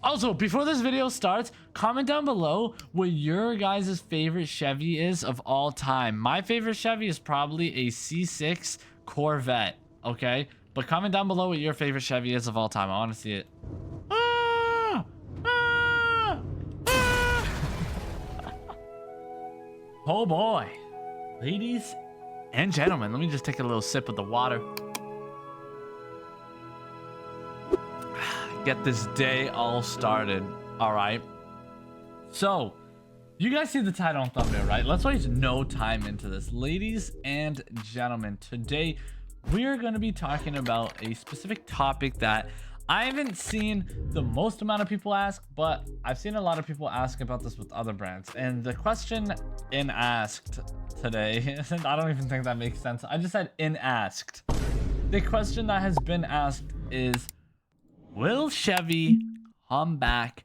Also, before this video starts, comment down below what your guys' favorite Chevy is of all time. My favorite Chevy is probably a C6 Corvette, okay? But comment down below what your favorite Chevy is of all time. I want to see it. Ah! Ah! Ah! Oh boy. Ladies and gentlemen, let me just take a little sip of the water. Get this day all started. All right, so you guys see the title and thumbnail, right? Let's waste no time into this. Ladies and gentlemen, today we're going to be talking about a specific topic that I haven't seen the most amount of people ask, but I've seen a lot of people ask about this with other brands. And the question in asked today, I don't even think that makes sense, I just said in asked. The question that has been asked is, will Chevy come back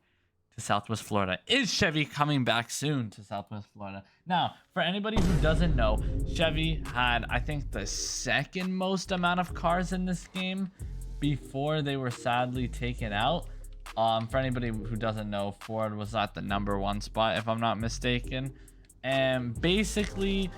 to Southwest Florida? Is Chevy coming back soon to Southwest Florida? Now, for anybody who doesn't know, Chevy had, I think, the second most amount of cars in this game before they were sadly taken out. For anybody who doesn't know, Ford was at the #1 spot, if I'm not mistaken. And basically,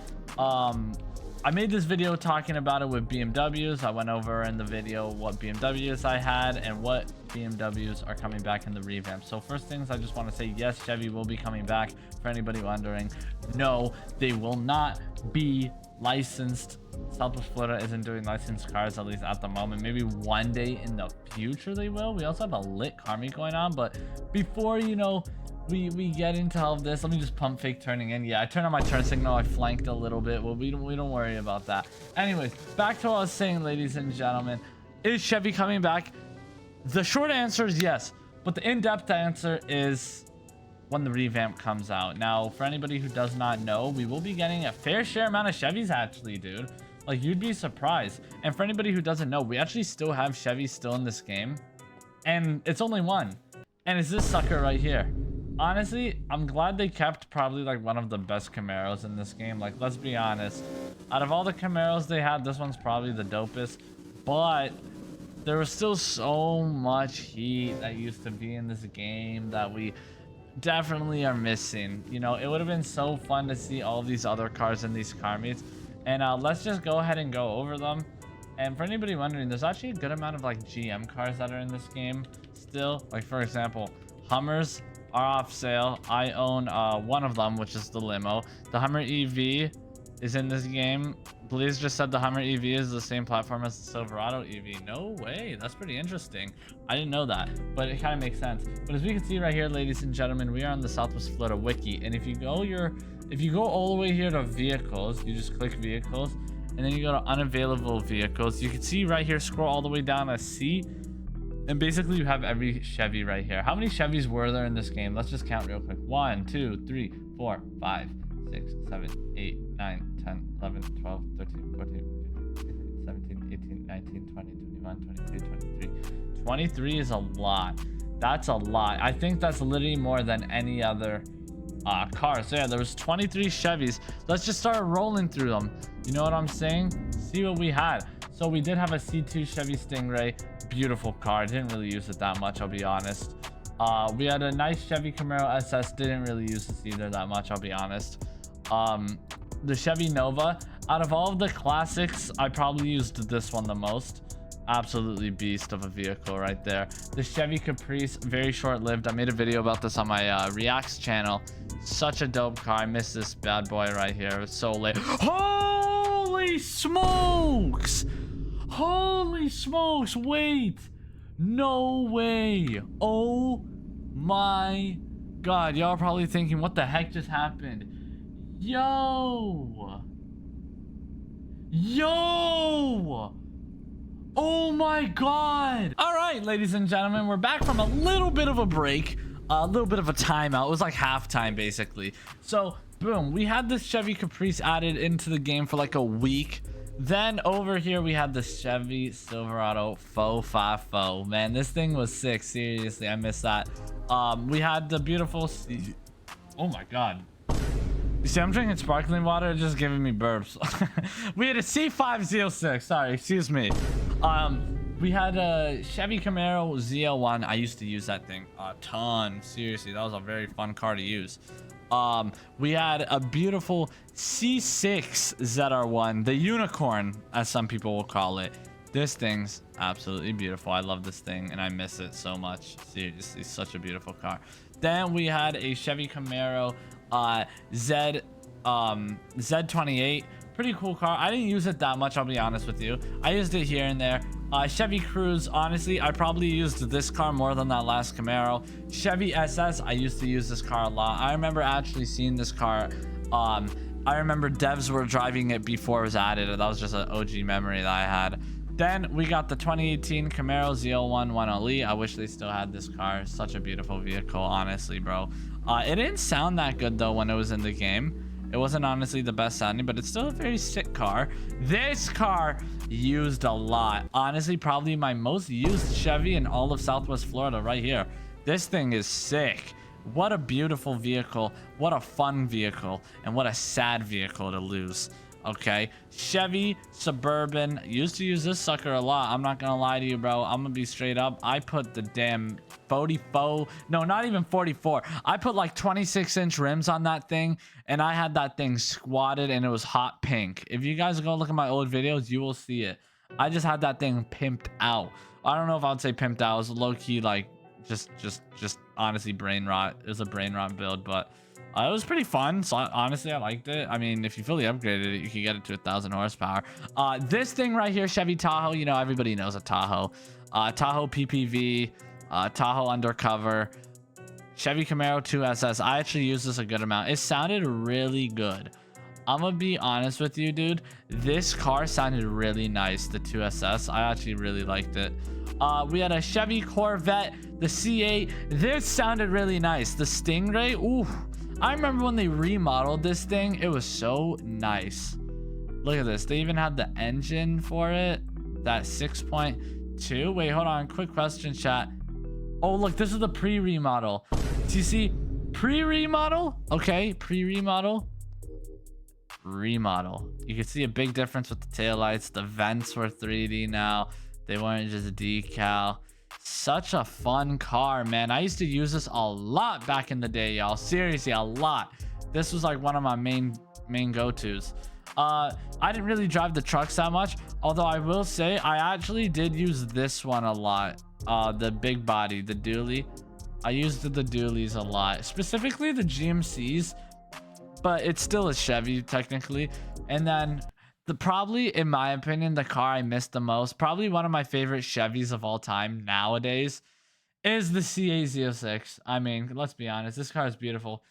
I made this video talking about it with BMWs. I went over in the video what BMWs I had and what BMWs are coming back in the revamp. So first things, I just want to say, yes, Chevy will be coming back. For anybody wondering, no, they will not be licensed. Southwest Florida isn't doing licensed cars, at least at the moment. Maybe one day in the future they will. We also have a lit car meet going on, but before, you know, we get into all of this, let me just pump fake turning in. Yeah, I turned on my turn signal. I flanked a little bit. Well, we don't worry about that. Anyways, back to what I was saying, ladies and gentlemen. Is Chevy coming back? The short answer is yes, but the in-depth answer is when the revamp comes out. Now, for anybody who does not know, we will be getting a fair share amount of Chevys actually, dude. Like, you'd be surprised. And for anybody who doesn't know, we actually still have Chevy still in this game, and it's only one, and it's this sucker right here. Honestly, I'm glad they kept probably like one of the best Camaros in this game. Like, let's be honest, out of all the Camaros they had, this one's probably the dopest. But there was still so much heat that used to be in this game that we definitely are missing. You know, it would have been so fun to see all these other cars in these car meets. And let's just go ahead and go over them. And for anybody wondering, there's actually a good amount of like GM cars that are in this game still. Like, for example, Hummers are off sale. I own one of them, which is the limo. The Hummer EV is in this game. Blaze just said the Hummer EV is the same platform as the Silverado EV. No way. That's pretty interesting. I didn't know that, but it kind of makes sense. But as we can see right here, ladies and gentlemen, we are on the Southwest Florida wiki. And if you go all the way here to vehicles, you just click vehicles, and then you go to unavailable vehicles. You can see right here, scroll all the way down to C. And basically, you have every Chevy right here. How many Chevys were there in this game? Let's just count real quick. 1, 2, 3, 4, 5, 6, 7, 8, 9, 10, 11, 12, 13, 14, 15, 17, 18, 19, 20, 21, 22, 23. 23 is a lot. That's a lot. I think that's literally more than any other car. So yeah, there was 23 Chevys. Let's just start rolling through them. You know what I'm saying? See what we had. So we did have a C2 Chevy Stingray. Beautiful car. I didn't really use it that much, I'll be honest. We had a nice Chevy Camaro SS. Didn't really use this either that much, I'll be honest. The Chevy Nova, out of all of the classics, I probably used this one the most. Absolutely beast of a vehicle right there. The Chevy Caprice, very short-lived. I made a video about this on my Reacts channel. Such a dope car. I miss this bad boy right here. It was so late. Holy smokes! Holy smokes, wait, no way. Oh my god, y'all are probably thinking, what the heck just happened? Yo, oh my god. All right, ladies and gentlemen, we're back from a little bit of a break, a little bit of a timeout. It was like halftime basically. So boom, we had this Chevy Caprice added into the game for like a week. Then over here we had the Chevy Silverado 454. Man, this thing was sick. Seriously, I miss that. We had the beautiful oh my god, you see I'm drinking sparkling water, it's just giving me burps. We had a C506, sorry, excuse me. We had a Chevy Camaro Z01. I used to use that thing a ton. Seriously, that was a very fun car to use. We had a beautiful C6 ZR1, the unicorn, as some people will call it. This thing's absolutely beautiful. I love this thing, and I miss it so much. Seriously, such a beautiful car. Then we had a Chevy Camaro Z28. Pretty cool car. I didn't use it that much, I'll be honest with you. I used it here and there. Chevy Cruze, honestly, I probably used this car more than that last Camaro. Chevy SS, I used to use this car a lot. I remember actually seeing this car. I remember devs were driving it before it was added. That was just an OG memory that I had. Then we got the 2018 Camaro Z01 1LE. I wish they still had this car. Such a beautiful vehicle, honestly, bro. It didn't sound that good, though, when it was in the game. It wasn't honestly the best sounding, but it's still a very sick car. This car used a lot. Honestly, probably my most used Chevy in all of Southwest Florida right here. This thing is sick. What a beautiful vehicle. What a fun vehicle. And what a sad vehicle to lose. Okay, Chevy Suburban. Used to use this sucker a lot. I'm not gonna lie to you, bro. I'm gonna be straight up. I put the damn 44, no, not even 44. I put like 26-inch rims on that thing, and I had that thing squatted, and it was hot pink. If you guys go look at my old videos, you will see it. I just had that thing pimped out. I don't know if I would say pimped out. It was low-key like just honestly brain rot. It was a brain rot build, but it was pretty fun. So honestly, I liked it. I mean, if you fully upgraded it, you could get it to 1,000 horsepower. This thing right here, Chevy Tahoe. You know, everybody knows a Tahoe. Tahoe PPV, Tahoe Undercover, Chevy Camaro 2SS. I actually used this a good amount. It sounded really good. I'm gonna be honest with you, dude. This car sounded really nice, the 2SS. I actually really liked it. We had a Chevy Corvette, the C8. This sounded really nice. The Stingray, ooh. I remember when they remodeled this thing, it was so nice. Look at this. They even had the engine for it. That 6.2. Wait, hold on. Quick question, chat. Oh, look, this is the pre-remodel. Do you see pre-remodel? Okay, pre-remodel. Remodel. You can see a big difference with the taillights. The vents were 3D now. They weren't just a decal. Such a fun car, man. I used to use this a lot back in the day, y'all. Seriously, a lot. This was like one of my main go-tos. I didn't really drive the trucks that much, although I will say I actually did use this one a lot. The big body, the dually. I used the dualies a lot, specifically the GMCs, but it's still a Chevy technically. And then probably, in my opinion, the car I missed the most, probably one of my favorite Chevys of all time nowadays, is the C8Z06. I mean, let's be honest, this car is beautiful.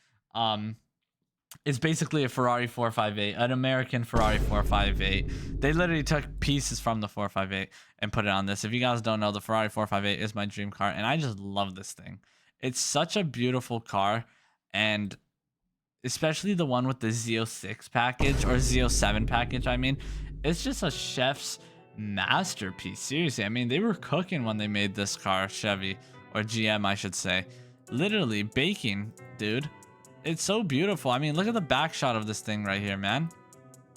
It's basically a Ferrari 458, an American Ferrari 458. They literally took pieces from the 458 and put it on this. If you guys don't know, the Ferrari 458 is my dream car, and I just love this thing. It's such a beautiful car, and especially the one with the Z06 package, or Z07 package, I mean. It's just a chef's masterpiece. Seriously, I mean, they were cooking when they made this car, Chevy, or GM, I should say. Literally baking, dude. It's so beautiful. I mean, look at the back shot of this thing right here, man.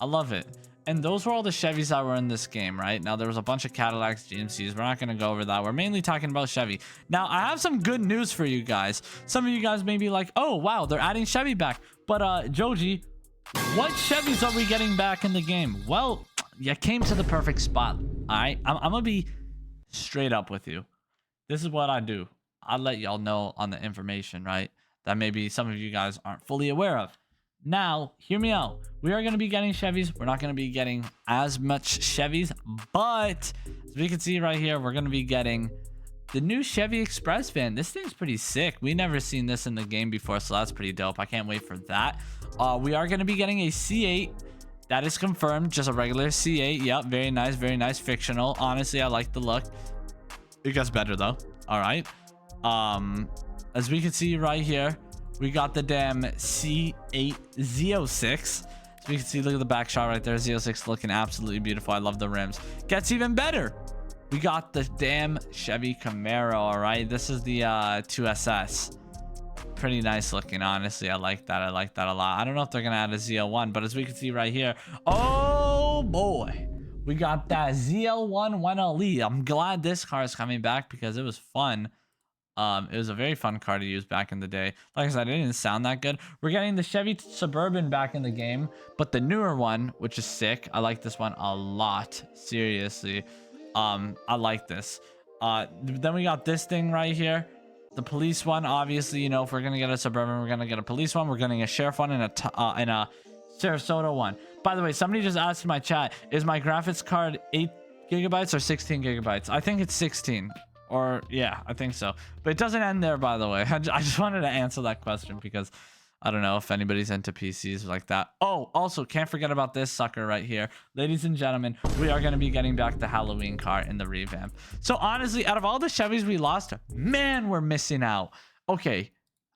I love it. And those were all the Chevys that were in this game, right? Now, there was a bunch of Cadillacs, GMCs. We're not going to go over that. We're mainly talking about Chevy. Now, I have some good news for you guys. Some of you guys may be like, oh, wow, they're adding Chevy back. But, Joji, what Chevys are we getting back in the game? Well, you came to the perfect spot, all right? I'm going to be straight up with you. This is what I do. I'll let y'all know on the information, right? That maybe some of you guys aren't fully aware of. Now, hear me out. We are going to be getting Chevys. We're not going to be getting as much Chevys, but as we can see right here, we're going to be getting the new Chevy Express van. This thing's pretty sick. We never seen this in the game before, so that's pretty dope. I can't wait for that. We are going to be getting a C8. That is confirmed. Just a regular C8. Yep, very nice, fictional. Honestly, I like the look. It gets better though. All right. As we can see right here, we got the damn C8 Z06. So we can see, look at the back shot right there. Z06 looking absolutely beautiful. I love the rims. Gets even better. We got the damn Chevy Camaro. All right. This is the 2SS. Pretty nice looking. Honestly, I like that. I like that a lot. I don't know if they're going to add a Z01, but as we can see right here, oh boy, We got that ZL1 1LE. I'm glad this car is coming back because it was fun. It was a very fun car to use back in the day. Like I said, it didn't sound that good. We're getting the Chevy Suburban back in the game, but the newer one, which is sick. I like this one a lot. Seriously. I like this. Then we got this thing right here. The police one, obviously, you know, if we're gonna get a Suburban, we're gonna get a police one. We're getting a sheriff one and a Sarasota one. By the way, somebody just asked in my chat, is my graphics card 8 gigabytes or 16 gigabytes? I think it's 16. Or yeah, I think so. But it doesn't end there, by the way. I just wanted to answer that question because I don't know if anybody's into PCs like that. Oh, also, can't forget about this sucker right here. Ladies and gentlemen, we are going to be getting back the Halloween car in the revamp. So honestly, out of all the Chevys we lost, man, we're missing out. Okay,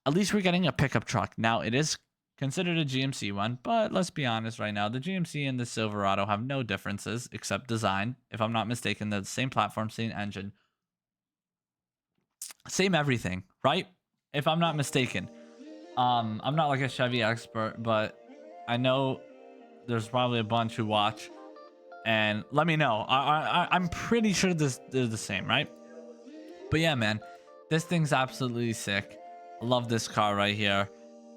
at least we're getting a pickup truck. Now, it is considered a GMC one, but let's be honest right now. The GMC and the Silverado have no differences except design. If I'm not mistaken, they're the same platform, same engine. Same everything, right? If I'm not mistaken. I'm not like a Chevy expert, but I know there's probably a bunch who watch and let me know. I'm pretty sure they're the same, right? But yeah, man, this thing's absolutely sick. I love this car right here.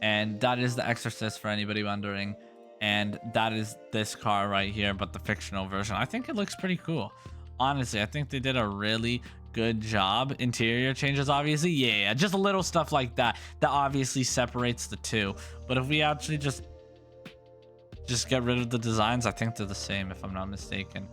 And that is the Exorcist for anybody wondering. And that is this car right here, but the fictional version. I think it looks pretty cool. Honestly, I think they did a really good job. Interior changes, obviously, yeah, just a little stuff like that obviously separates the two. But if we actually just get rid of the designs, I think they're the same, if I'm not mistaken.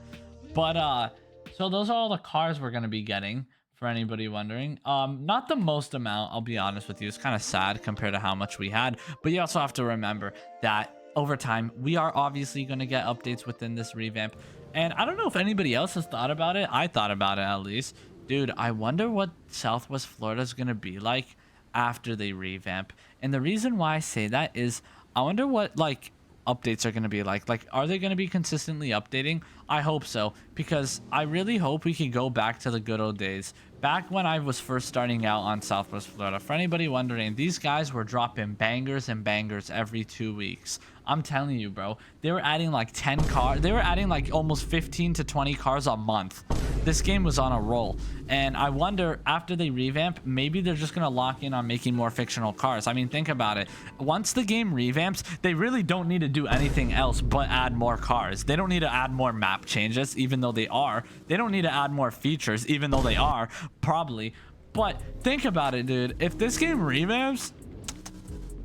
But so those are all the cars we're going to be getting, for anybody wondering. Not the most amount, I'll be honest with you. It's kind of sad compared to how much we had, but you also have to remember that over time we are obviously going to get updates within this revamp. And I don't know if anybody else has thought about it. I thought about it, at least. Dude, I wonder what Southwest Florida is going to be like after they revamp. And the reason why I say that is I wonder what, like, updates are going to be like. Like, are they going to be consistently updating? I hope so, because I really hope we can go back to the good old days. Back when I was first starting out on Southwest Florida. For anybody wondering, these guys were dropping bangers and bangers every 2 weeks. I'm telling you, bro. They were adding like 10 cars. They were adding like almost 15 to 20 cars a month. This game was on a roll. And I wonder, after they revamp, maybe they're just going to lock in on making more fictional cars. I mean, think about it. Once the game revamps, they really don't need to do anything else but add more cars. They don't need to add more map changes, even though they are. They don't need to add more features, even though they are, probably. But think about it, dude. If this game revamps,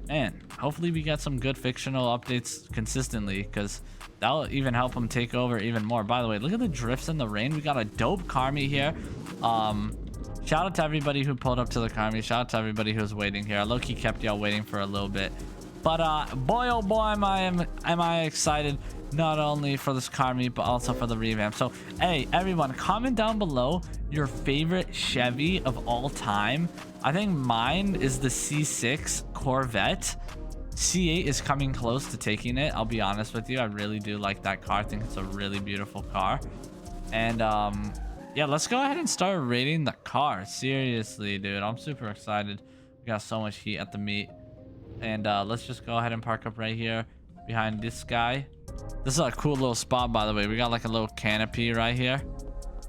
man, hopefully we get some good fictional updates consistently, because that'll even help them take over even more. By the way, look at the drifts in the rain. We got a dope car meet here. Shout out to everybody who pulled up to the car meet. Shout out to everybody who's waiting here. I low-key kept y'all waiting for a little bit. But boy, oh boy, am I excited, not only for this car meet, but also for the revamp. So, hey, everyone, comment down below your favorite Chevy of all time. I think mine is the C6 Corvette. C8 is coming close to taking it. I'll be honest with you. I really do like that car. I think it's a really beautiful car. And yeah, let's go ahead and start rating the car. Seriously, dude, I'm super excited. We got so much heat at the meet. And let's just go ahead and park up right here behind this guy. This is a cool little spot, by the way. We got like a little canopy right here.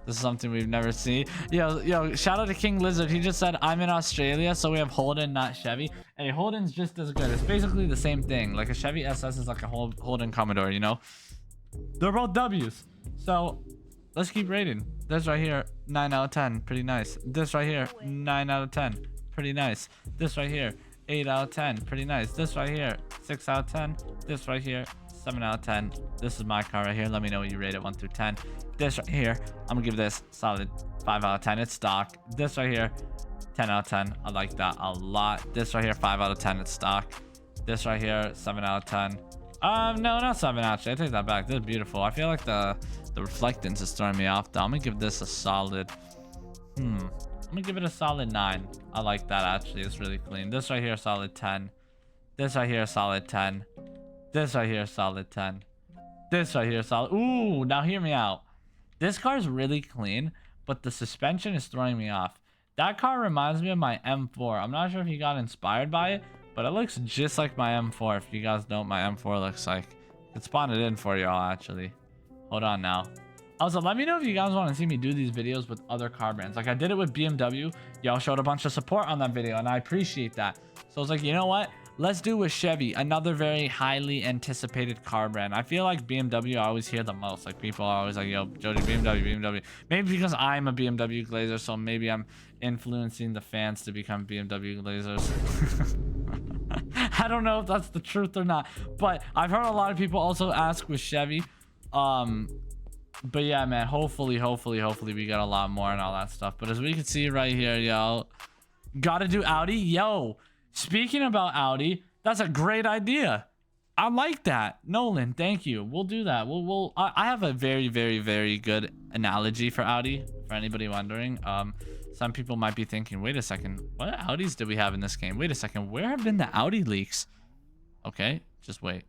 This is something we've never seen. Yo, shout out to King Lizard. He just said, I'm in Australia, so we have Holden, not Chevy. Hey, Holden's just as good. It's basically the same thing. Like a Chevy SS is like a Holden Commodore, you know? They're both W's. So let's keep rating. This right here, 9 out of 10. Pretty nice. This right here, 9 out of 10. Pretty nice. This right here, 8 out of 10. Pretty nice. This right here, 6 out of 10. This right here, 7 out of 10. This is my car right here. Let me know what you rate it 1 through 10. This right here, I'm gonna give this solid 5 out of 10. It's stock. This right here, 10 out of 10. I like that a lot. This right here, 5 out of 10. It's stock. This right here, 7 out of 10. No, not 7 actually. I take that back. This is beautiful. I feel like the reflectance is throwing me off though. I'm gonna give this a solid I'm gonna give it a solid 9. I like that actually. It's really clean. This right here, solid 10. This right here, solid 10. This right here, solid 10. This right here, solid. Ooh, now hear me out. This car is really clean, but the suspension is throwing me off. That car reminds me of my M4. I'm not sure if you got inspired by it, but it looks just like my M4. If you guys know what my M4 looks like, I could spawn it in for y'all actually. Hold on now. Also, let me know if you guys want to see me do these videos with other car brands. Like I did it with BMW. Y'all showed a bunch of support on that video, and I appreciate that. So I was like, you know what? Let's do with Chevy, another very highly anticipated car brand. I feel like BMW, I always hear the most. Like people are always like, yo, Jody, BMW, BMW. Maybe because I'm a BMW glazer, so maybe I'm influencing the fans to become BMW glazers. I don't know if that's the truth or not, but I've heard a lot of people also ask with Chevy. But yeah, man, hopefully we get a lot more and all that stuff. But as we can see right here, yo, gotta do Audi. Yo, speaking about Audi, that's a great idea. I like that. Nolan, thank you. We'll do that. I have a very good analogy for Audi, for anybody wondering. Some people might be thinking, wait a second, what Audis did we have in this game? Wait a second, where have been the Audi leaks? Okay, just wait.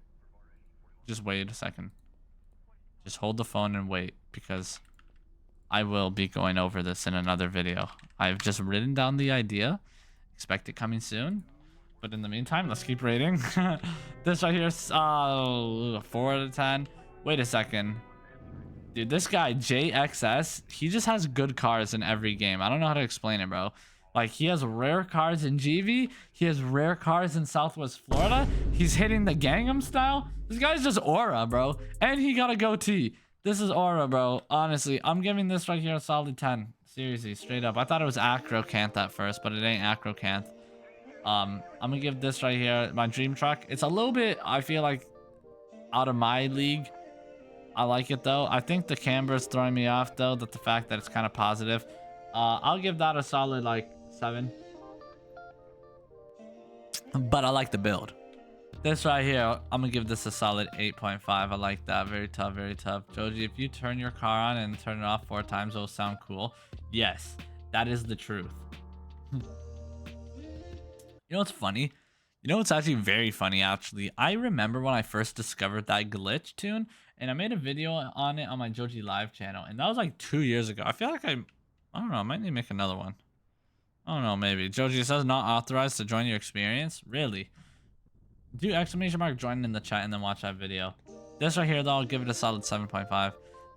Just wait a second. Just hold the phone and wait, because I will be going over this in another video. I've just written down the idea. Expect it coming soon. But in the meantime, let's keep rating. This right here is 4 out of 10. Wait a second. Dude, this guy, JXS, he just has good cars in every game. I don't know how to explain it, bro. Like, he has rare cars in GV. He has rare cars in Southwest Florida. He's hitting the Gangnam Style. This guy's just aura, bro. And he got a goatee. This is aura, bro. Honestly, I'm giving this right here a solid 10. Seriously, straight up. I thought it was Acrocanth at first, but it ain't Acrocanth. I'm gonna give this right here my dream truck. It's a little bit, I feel like, out of my league. I like it, though. I think the camber is throwing me off, though, that the fact that it's kind of positive. I'll give that a solid, like, 7. But I like the build. This right here, I'm gonna give this a solid 8.5. I like that. Very tough, very tough. Joji, if you turn your car on and turn it off 4 times, it'll sound cool. Yes, that is the truth. You know what's funny? You know what's actually very funny, actually? I remember when I first discovered that glitch tune, and I made a video on it on my Joji Live channel, and that was like 2 years ago. I feel like I don't know, I might need to make another one. I don't know, maybe. Joji says not authorized to join your experience? Really? Do exclamation mark join in the chat and then watch that video. This right here, though, I'll give it a solid 7.5.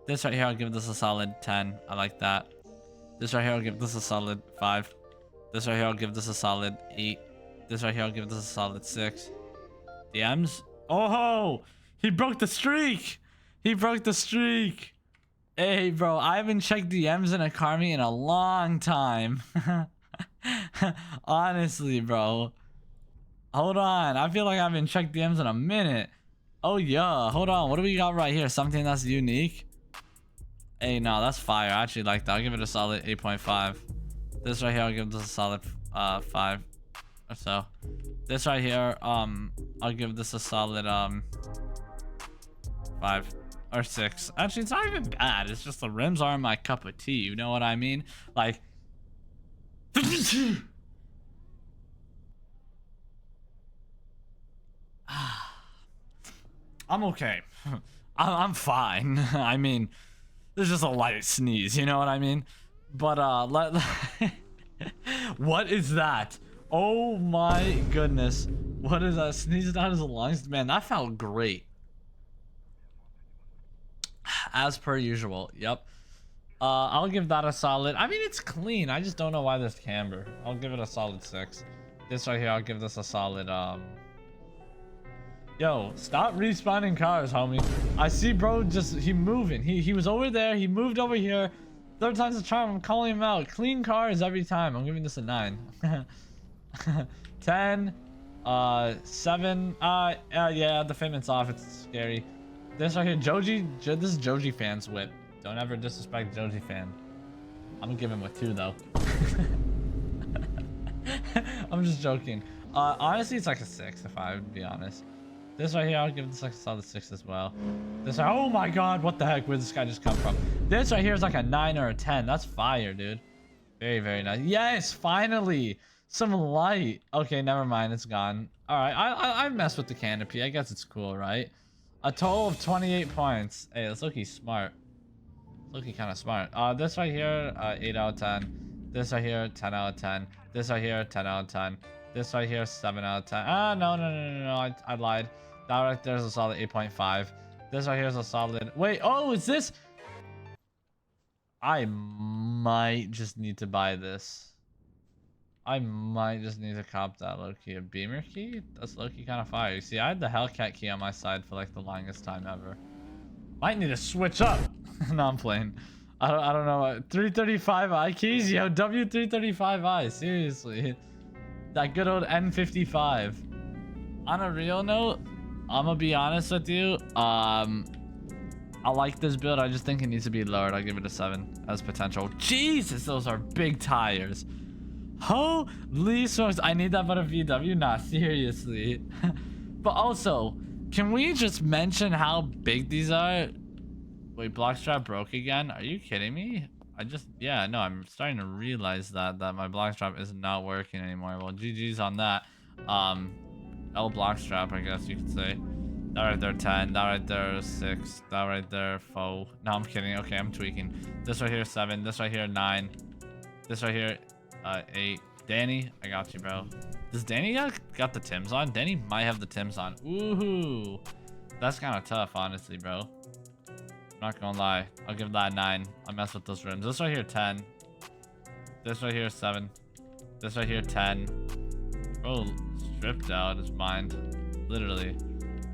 This right here, I'll give this a solid 10. I like that. This right here, I'll give this a solid 5. This right here, I'll give this a solid 8. This right here, I'll give this a solid 6. The M's? Oh, he broke the streak. He broke the streak. Hey, bro, I haven't checked the M's in a Carmi in a long time. Honestly, bro. Hold on. I feel like I haven't checked the M's in a minute. Oh, yeah. Hold on. What do we got right here? Something that's unique? Hey, no, that's fire. I actually like that. I'll give it a solid 8.5. This right here, I'll give this a solid 5 or so. This right here, I'll give this a solid 5 or 6. Actually, it's not even bad. It's just the rims aren't my cup of tea. You know what I mean? Like, I'm okay. I'm fine. I mean, there's just a light sneeze. You know what I mean? But what is that? Oh my goodness. What is that? Sneezed out his lungs? Man, that felt great. As per usual. Yep. I'll give that a solid. I mean, it's clean. I just don't know why there's camber. I'll give it a solid 6. This right here, I'll give this a solid Yo, stop respawning cars, homie. I see bro he moving. He was over there, he moved over here. 3rd time's the charm. I'm calling him out. Clean cars every time. I'm giving this a 9. 10, 7. Yeah, the fitment's off. It's scary. This right here, Joji. This is Joji fan's whip. Don't ever disrespect Joji fan. I'm gonna give him a 2 though. I'm just joking. Honestly, it's like a 6 if I would be honest. This right here, I'll give this like a solid 6 as well. This right, oh my god, what the heck? Where did this guy just come from? This right here is like a 9 or a 10. That's fire, dude. Very, very nice. Yes, finally. Some light. Okay, never mind. It's gone. All right, I messed with the canopy. I guess it's cool, right? A total of 28 points. Hey, let's look, he's smart. Looking kind of smart. This right here, 8 out of 10. This right here, 10 out of 10. This right here, 10 out of 10. This right here, 7 out of 10. No. I lied. That right there's a solid 8.5. This right here is a solid. Wait, oh, is this? I might just need to buy this. I might just need to cop that low-key. A Beamer key? That's low-key kind of fire. You see, I had the Hellcat key on my side for like the longest time ever. Might need to switch up. No, I'm playing. I don't know. 335i keys? Yo, W335i. Seriously. That good old N55. On a real note, I'm gonna be honest with you. I like this build. I just think it needs to be lowered. I'll give it a 7 as potential. Jesus, those are big tires. Holy smokes. I need that but a VW? Nah, seriously. But also, can we just mention how big these are? Wait, block strap broke again? Are you kidding me? Yeah, no, I'm starting to realize that my block strap is not working anymore. Well, GG's on that. L block strap, I guess you could say. That right there, 10. That right there, 6. That right there, 4. No, I'm kidding. Okay, I'm tweaking. This right here, 7. This right here, 9. This right here, 8. Danny, I got you, bro. Does Danny got the Tims on? Danny might have the Tims on. Ooh, that's kind of tough, honestly, bro. Not gonna lie, I'll give that a 9. I'll mess with those rims. This right here, 10. This right here, 7. This right here, 10. Bro, stripped out his mind, literally.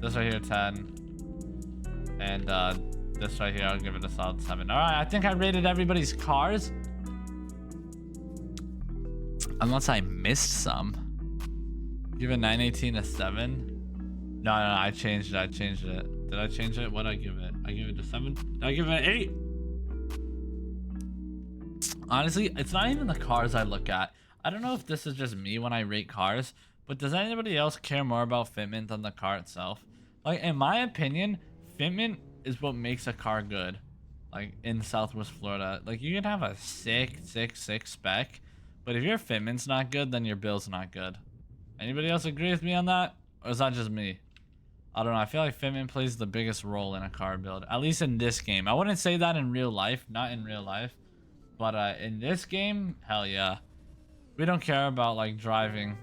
This right here, 10. And this right here, I'll give it a solid 7. All right, I think I rated everybody's cars. Unless I missed some. Give a 918 a 7. No, I changed it. Did I change it? What did I give it? I give it a 7. Did I give it an 8? Honestly, it's not even the cars I look at. I don't know if this is just me when I rate cars, but does anybody else care more about fitment than the car itself? Like, in my opinion, fitment is what makes a car good. Like, in Southwest Florida. Like, you can have a sick spec, but if your fitment's not good, then your build's not good. Anybody else agree with me on that? Or is that just me? I don't know. I feel like fitment plays the biggest role in a car build. At least in this game. I wouldn't say that in real life. Not in real life. But in this game, hell yeah. We don't care about, like, driving.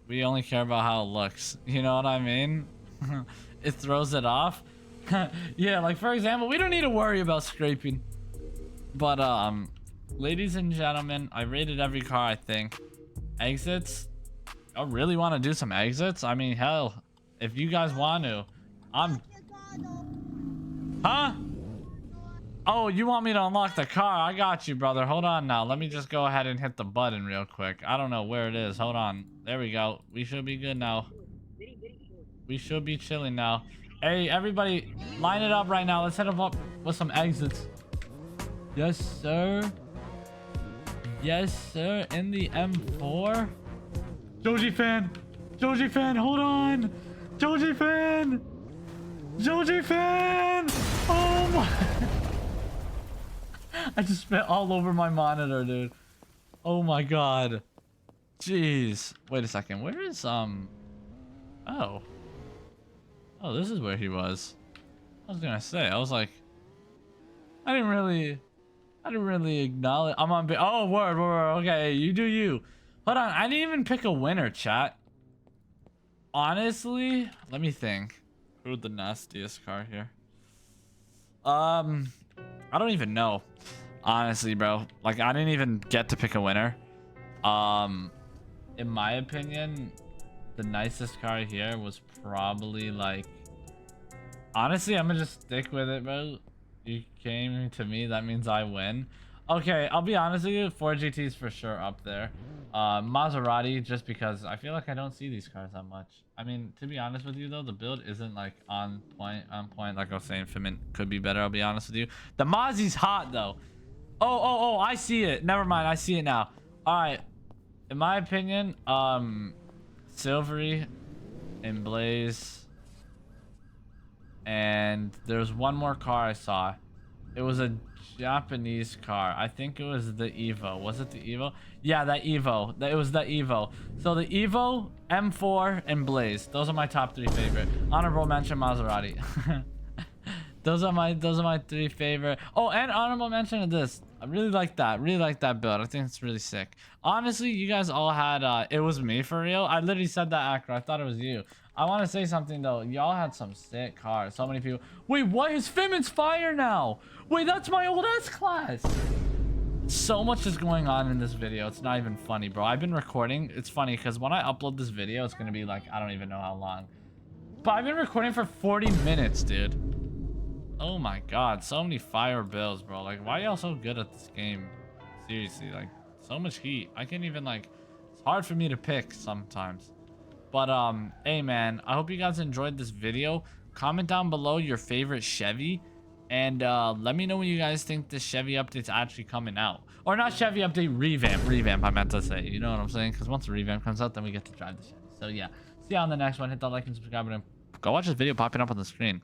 We only care about how it looks. You know what I mean? It throws it off. Yeah, like, for example, we don't need to worry about scraping. But, ladies and gentlemen, I rated every car, I think. Exits. I really want to do some exits. I mean, hell, if you guys want to, Huh? Oh, you want me to unlock the car? I got you, brother. Hold on now. Let me just go ahead and hit the button real quick. I don't know where it is. Hold on. There we go. We should be good now. We should be chilling now. Hey, everybody, line it up right now. Let's hit them up with some exits. Yes, sir. Yes, sir. In the M4. Joji fan, hold on. Joji fan. Oh my. I just spit all over my monitor, dude. Oh my god. Jeez. Wait a second. Where is Oh, this is where he was. I was gonna say. I was like, I didn't really acknowledge. I'm on. Oh, word. Okay, you do you. Hold on. I didn't even pick a winner, chat. Honestly, let me think. Who's the nastiest car here? I don't even know. Honestly, bro. Like, I didn't even get to pick a winner. In my opinion, the nicest car here was probably like. Honestly, I'm gonna just stick with it, bro. You came to me, that means I win. Okay, I'll be honest with you, 4GT's for sure up there. Maserati, just because I feel like I don't see these cars that much. I mean, to be honest with you though, the build isn't like on point. Like I was saying, fitment could be better, I'll be honest with you. The Mozzie's hot though. Oh, I see it. Never mind, I see it now. Alright. In my opinion, Silvery and Blaze. And there's one more car I saw. It was a Japanese car. I think it was the Evo. Was it the Evo? Yeah, that Evo. It was the Evo. So the Evo, M4, and Blaze. Those are my top 3 favorite. Honorable mention Maserati. Those are my 3 favorite. Oh, and honorable mention of this. I really like that. Really like that build. I think it's really sick. Honestly, you guys all had it was me for real. I literally said that, Acro. I thought it was you. I want to say something though. Y'all had some sick cars. So many people. Wait, what? His fitment's fire now. Wait, that's my old S class. So much is going on in this video. It's not even funny, bro. I've been recording. It's funny because when I upload this video, it's gonna be like, I don't even know how long. But I've been recording for 40 minutes, dude. Oh my god, so many fire bills, bro. Like, why are y'all so good at this game? Seriously, like, so much heat. I can't even, like, it's hard for me to pick sometimes. But, hey, man, I hope you guys enjoyed this video. Comment down below your favorite Chevy. And, let me know when you guys think the Chevy update's actually coming out. Or not Chevy update, revamp, I meant to say. You know what I'm saying? Because once the revamp comes out, then we get to drive the Chevy. So, yeah. See you on the next one. Hit that like and subscribe button. Go watch this video popping up on the screen.